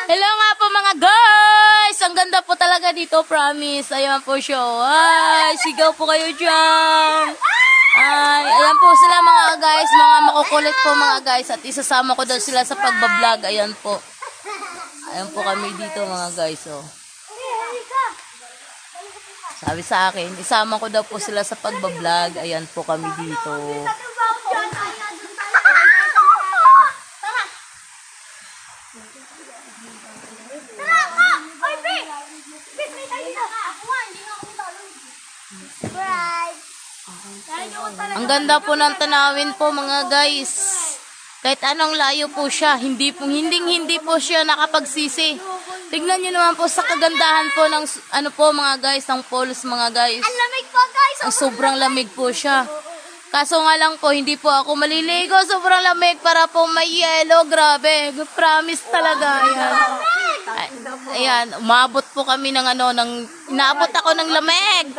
Hello nga po mga guys! Ang ganda po talaga dito, promise. Ayan po siya. Ay, sigaw po kayo dyan. Ay, ayan po sila mga guys, mga makukulit po mga guys. At isasama ko daw sila sa pagbablog. Ayan po. Ayan po kami dito mga guys. Oh. Sabi sa akin, isama ko daw po sila sa pagbablog. Ayan po kami dito. Ang ganda po ng tanawin po mga guys. Kahit anong layo po siya, hindi po siya nakapagsisi. Tignan niyo naman po sa kagandahan po ng ano po mga guys, ng falls mga guys. Ang lamig po guys. Ang sobrang lamig po siya. Kaso nga lang po, hindi po ako maliligo. Sobrang lamig para po may yelo. Grabe. Promise talaga. Ayan. Ayan. Umabot po kami ng inaabot ako ng lamig.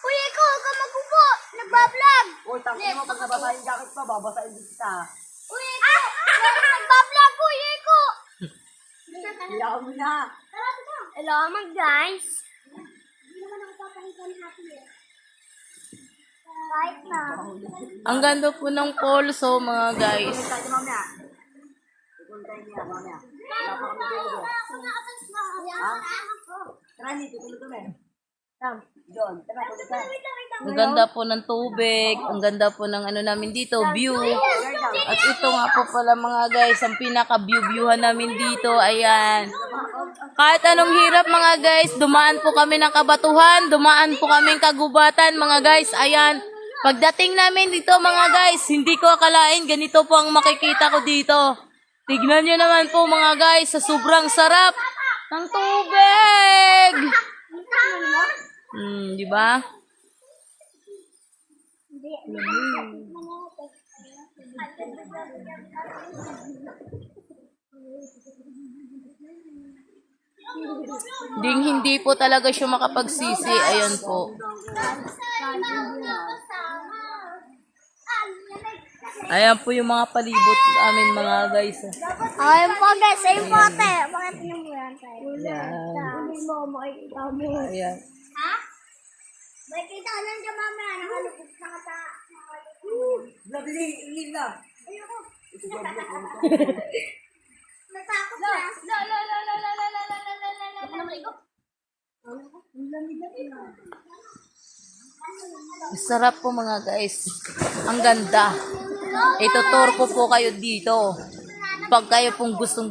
Uy, ikaw, huwag ka magbubo. Nagbablog. Uy, tangin mo, pag nabasa yung jacket pa, babasahin din kita. Uy, ikaw. Nagbablog. Uy, ikaw. Iyaw mo na. Hello, mga guys. Hindi naman ako papahitan natin eh. Kahit na. Ang ganda po ng falls, oh, mga guys. Tayo mamaya. Pupuntahin niya, mamaya. Wala pa kami dito. Ha? Tara, dito, tulog kami. Sam, John, tara, tulog ka. Ang ganda po ng tubig. Ang ganda po ng namin dito, view. At ito nga po pala mga guys, ang pinaka-view-viewhan namin dito. Ayan. Kahit anong hirap mga guys, dumaan po kami ng kabatuhan, dumaan po kami ng kagubatan mga guys. Ayan. Pagdating namin dito mga guys, hindi ko akalain ganito po ang makikita ko dito. Tignan nyo naman po mga guys, sa sobrang sarap ng tubig. Di ba? Hindi po talaga siya makapagsisi. Ayan po. Ayan po yung mga palibot amin mga guys. Ayun po guys, ayun po ate. Bakit niyo mo yan tayo? Ayan. Hindi mo makikita mo. Ayan. Ha? Makikita ka lang dyan mamaya. Nakalupit na ka sa... Leave na. Ayoko. Natakot na. Sarap po mga guys. Ang ganda. Ituturo ko po kayo dito. Pag kayo pong gustong